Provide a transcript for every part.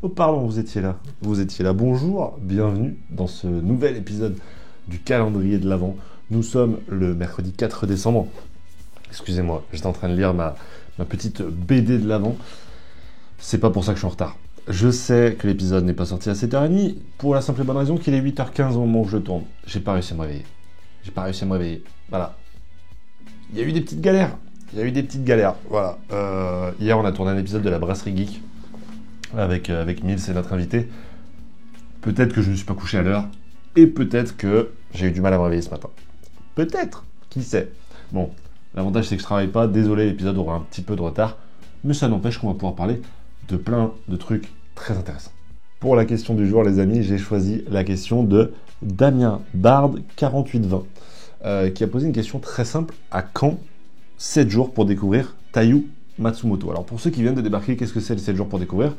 Oh pardon, vous étiez là. Vous étiez là. Bonjour, bienvenue dans ce nouvel épisode du calendrier de l'Avent. Nous sommes le mercredi 4 décembre. Excusez-moi, j'étais en train de lire ma petite BD de l'Avent. C'est pas pour ça que je suis en retard. Je sais que l'épisode n'est pas sorti à 7h30 pour la simple et bonne raison qu'il est 8h15 au moment où je tourne. J'ai pas réussi à me réveiller. Voilà. Il y a eu des petites galères. Voilà. Hier, on a tourné un épisode de la Brasserie Geek avec Mills et notre invité. Peut-être que je ne suis pas couché à l'heure et peut-être que j'ai eu du mal à me réveiller ce matin. Peut-être, qui sait. Bon, l'avantage c'est que je travaille pas. Désolé, l'épisode aura un petit peu de retard, mais ça n'empêche qu'on va pouvoir parler de plein de trucs très intéressants. Pour la question du jour, les amis, j'ai choisi la question de Damien Bard 4820 qui a posé une question très simple. À quand 7 jours pour découvrir Taiyu Matsumoto? Alors pour ceux qui viennent de débarquer, qu'est-ce que c'est les 7 jours pour découvrir?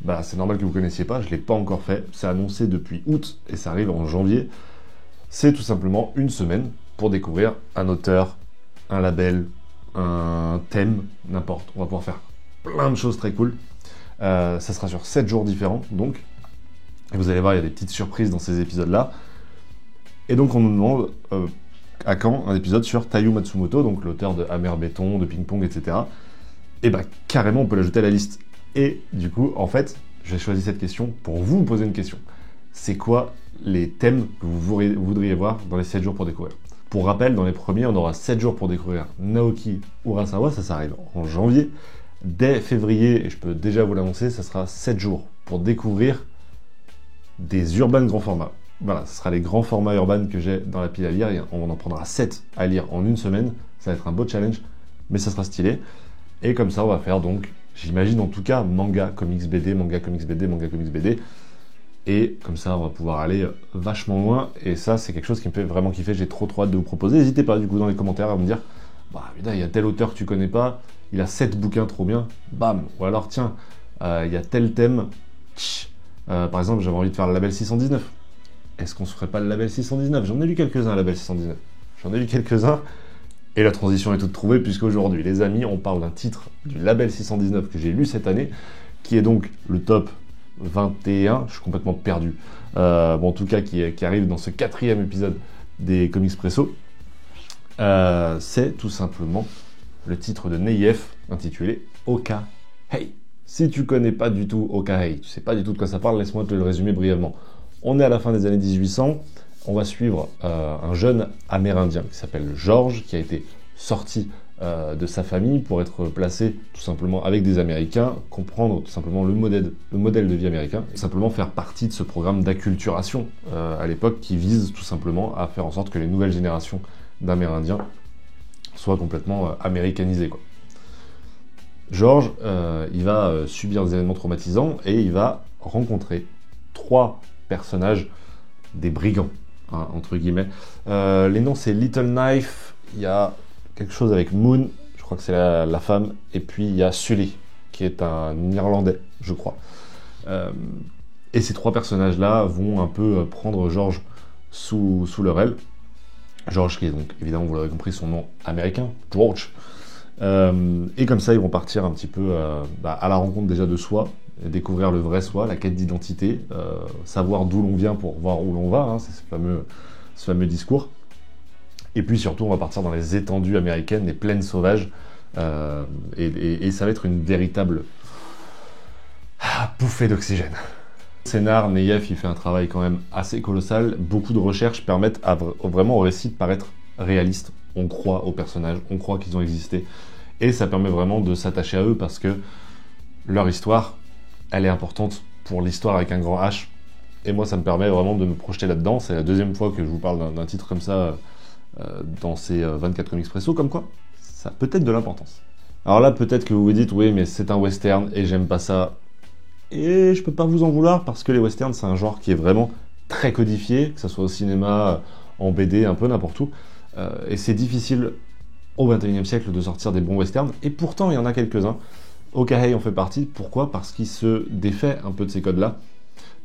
Bah c'est normal que vous ne connaissiez pas, je ne l'ai pas encore fait. C'est annoncé depuis août et ça arrive en janvier. C'est tout simplement une semaine pour découvrir un auteur, un label, un thème, n'importe. On va pouvoir faire plein de choses très cool. Ça sera sur 7 jours différents, donc. Et vous allez voir, il y a des petites surprises dans ces épisodes-là. Et donc, on nous demande à quand un épisode sur Taiyu Matsumoto, donc l'auteur de Amer Béton, de Ping Pong, etc. Et bah, carrément, on peut l'ajouter à la liste. Et du coup, en fait, j'ai choisi cette question pour vous poser une question. C'est quoi les thèmes que vous voudriez voir dans les 7 jours pour découvrir? Pour rappel, dans les premiers, on aura 7 jours pour découvrir Naoki Urasawa, ça arrive en janvier. Dès février, et je peux déjà vous l'annoncer, ça sera 7 jours pour découvrir des urban grands formats. Voilà, ce sera les grands formats urbains que j'ai dans la pile à lire. On en prendra 7 à lire en une semaine. Ça va être un beau challenge, mais ça sera stylé. Et comme ça, on va faire donc, j'imagine en tout cas, manga, comics, BD, manga, comics, BD, manga, comics, BD. Et comme ça, on va pouvoir aller vachement loin. Et ça, c'est quelque chose qui me fait vraiment kiffer. J'ai trop hâte de vous proposer. N'hésitez pas, du coup, dans les commentaires à me dire, bah, putain, il y a tel auteur que tu connais pas. Il a 7 bouquins trop bien. Bam. Ou alors, tiens, il y a tel thème. Par exemple, j'avais envie de faire le label 619. Est-ce qu'on se ferait pas le label 619? J'en ai lu quelques-uns, label 619. Et la transition est toute trouvée, puisqu'aujourd'hui, les amis, on parle d'un titre du label 619 que j'ai lu cette année, qui est donc le top 21. Je suis complètement perdu. En tout cas, qui arrive dans ce 4e épisode des Comics Presso. C'est tout simplement le titre de Neïef, intitulé Oka Hey. Si tu connais pas du tout Oka Hey, tu sais pas du tout de quoi ça parle, laisse-moi te le résumer brièvement. On est à la fin des années 1800, on va suivre un jeune Amérindien qui s'appelle George, qui a été sorti de sa famille pour être placé tout simplement avec des Américains, comprendre tout simplement le modèle de vie américain, et simplement faire partie de ce programme d'acculturation à l'époque qui vise tout simplement à faire en sorte que les nouvelles générations d'Amérindiens soient complètement américanisées, quoi. George, il va subir des événements traumatisants et il va rencontrer 3 personnages, des brigands, hein, entre guillemets. Les noms, c'est Little Knife, il y a quelque chose avec Moon, je crois que c'est la femme, et puis il y a Sully, qui est un Irlandais, je crois. Et ces 3 personnages-là vont un peu prendre George sous leur aile. George, qui est donc, évidemment, vous l'aurez compris, son nom américain, George. Et comme ça, ils vont partir un petit peu à la rencontre déjà de soi, découvrir le vrai soi, la quête d'identité, savoir d'où l'on vient pour voir où l'on va, hein, c'est ce fameux discours. Et puis surtout, on va partir dans les étendues américaines, les plaines sauvages, et ça va être une véritable bouffée d'oxygène. Le scénar, Neïef, il fait un travail quand même assez colossal. Beaucoup de recherches permettent vraiment au récit de paraître réaliste. On croit aux personnages, on croit qu'ils ont existé. Et ça permet vraiment de s'attacher à eux parce que leur histoire, elle est importante pour l'histoire avec un grand H. Et moi, ça me permet vraiment de me projeter là-dedans. C'est la 2e fois que je vous parle d'un titre comme ça dans ces 24 Comics Presso. Comme quoi, ça a peut-être de l'importance. Alors là, peut-être que vous vous dites, oui, mais c'est un western et j'aime pas ça. Et je peux pas vous en vouloir parce que les westerns, c'est un genre qui est vraiment très codifié, que ce soit au cinéma, en BD, un peu n'importe où. Et c'est difficile au XXIe siècle de sortir des bons westerns, et pourtant il y en a quelques-uns. Oka Hey en fait partie. Pourquoi? Parce qu'il se défait un peu de ces codes-là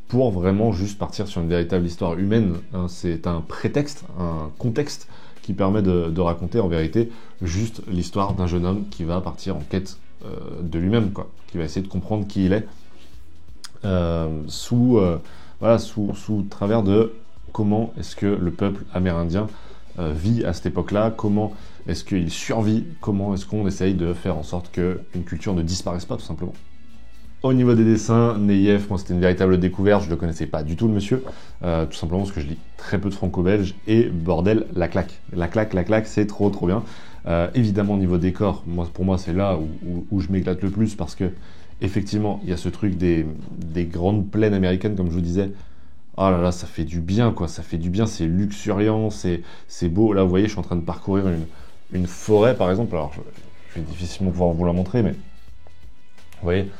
pour vraiment juste partir sur une véritable histoire humaine. Hein. C'est un prétexte, un contexte qui permet de raconter en vérité juste l'histoire d'un jeune homme qui va partir en quête de lui-même, quoi, qui va essayer de comprendre qui il est. sous travers de comment est-ce que le peuple amérindien vit à cette époque-là, comment est-ce qu'il survit, comment est-ce qu'on essaye de faire en sorte qu'une culture ne disparaisse pas, tout simplement. Au niveau des dessins, Neyef, moi c'était une véritable découverte, je ne le connaissais pas du tout le monsieur, tout simplement parce que je lis très peu de franco-belge, et bordel, la claque. La claque, c'est trop bien. Évidemment, au niveau décor, pour moi c'est là où je m'éclate le plus, parce que effectivement, il y a ce truc des grandes plaines américaines, comme je vous disais. Oh là là, ça fait du bien, quoi, ça fait du bien, c'est luxuriant, c'est beau. Là, vous voyez, je suis en train de parcourir une forêt, par exemple, alors je vais difficilement pouvoir vous la montrer, mais vous voyez,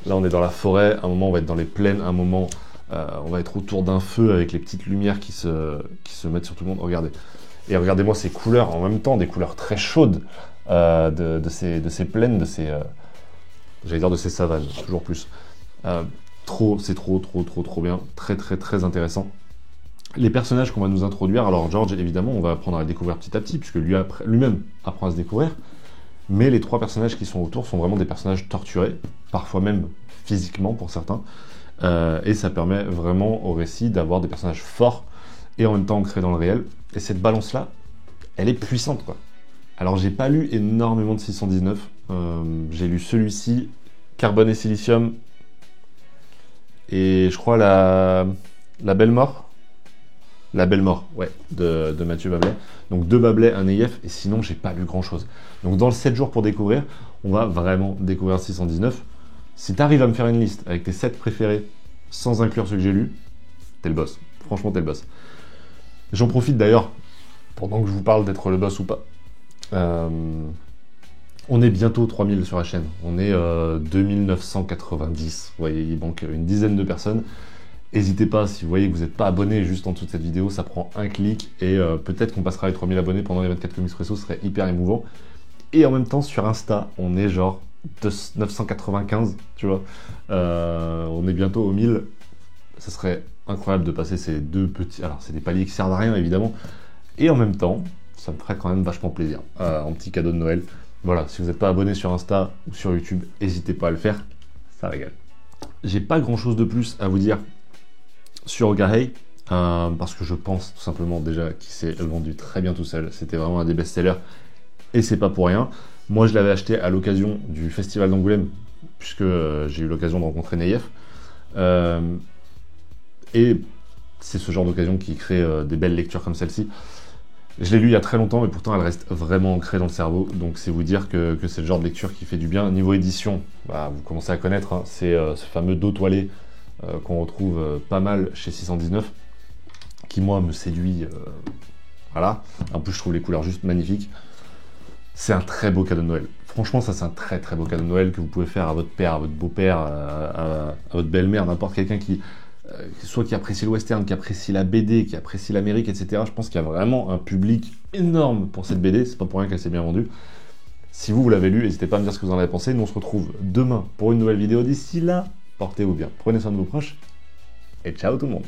là on est dans la forêt, à un moment on va être dans les plaines, à un moment on va être autour d'un feu avec les petites lumières qui se mettent sur tout le monde. Regardez. Et regardez-moi ces couleurs en même temps, des couleurs très chaudes de ces plaines, de ces savanes, toujours plus. C'est trop bien, très intéressant. Les personnages qu'on va nous introduire, alors George, évidemment, on va apprendre à le découvrir petit à petit, puisque lui-même apprend à se découvrir. Mais les 3 personnages qui sont autour sont vraiment des personnages torturés, parfois même physiquement pour certains, et ça permet vraiment au récit d'avoir des personnages forts et en même temps ancrés dans le réel. Et cette balance-là, elle est puissante, quoi. Alors j'ai pas lu énormément de 619, j'ai lu celui-ci, Carbone et Silicium, et je crois la Belle Mort. La Belle Mort, ouais, de Mathieu Bablet. Donc 2 Bablet, un Neyef, et sinon j'ai pas lu grand chose. Donc dans le 7 jours pour découvrir, on va vraiment découvrir 619. Si t'arrives à me faire une liste avec tes 7 préférés, sans inclure ceux que j'ai lus, t'es le boss. Franchement, t'es le boss. J'en profite d'ailleurs, pendant que je vous parle d'être le boss ou pas. On est bientôt 3000 sur la chaîne. On est 2990. Vous voyez, il manque une dizaine de personnes. N'hésitez pas, si vous voyez que vous n'êtes pas abonné juste en dessous de cette vidéo, ça prend un clic et peut-être qu'on passera les 3000 abonnés pendant les 24 Comics Presso, ce serait hyper émouvant. Et en même temps, sur Insta, on est genre 995, tu vois. On est bientôt au 1000. Ça serait incroyable de passer ces 2 petits... Alors, c'est des paliers qui servent à rien, évidemment. Et en même temps, ça me ferait quand même vachement plaisir. Un petit cadeau de Noël. Voilà, si vous n'êtes pas abonné sur Insta ou sur YouTube, n'hésitez pas à le faire. Ça régale. J'ai pas grand-chose de plus à vous dire sur Ogahei, parce que je pense tout simplement déjà qu'il s'est vendu très bien tout seul. C'était vraiment un des best-sellers et c'est pas pour rien. Moi je l'avais acheté à l'occasion du festival d'Angoulême, puisque j'ai eu l'occasion de rencontrer Neyef. Et c'est ce genre d'occasion qui crée des belles lectures comme celle-ci. Je l'ai lu il y a très longtemps, mais pourtant elle reste vraiment ancrée dans le cerveau. Donc c'est vous dire que c'est le genre de lecture qui fait du bien. Niveau édition, bah, vous commencez à connaître, hein, c'est ce fameux dos toilé qu'on retrouve pas mal chez 619, qui moi me séduit. Voilà. En plus je trouve les couleurs juste magnifiques. C'est un très beau cadeau de Noël. Franchement, ça c'est un très beau cadeau de Noël que vous pouvez faire à votre père, à votre beau-père, à votre belle-mère, n'importe quelqu'un qui... soit qui apprécie le western, qui apprécie la BD, qui apprécie l'Amérique, etc. Je pense qu'il y a vraiment un public énorme pour cette BD, c'est pas pour rien qu'elle s'est bien vendue. Si vous l'avez lu, n'hésitez pas à me dire ce que vous en avez pensé. Nous on se retrouve demain pour une nouvelle vidéo. D'ici là, portez-vous bien, prenez soin de vos proches, et ciao tout le monde.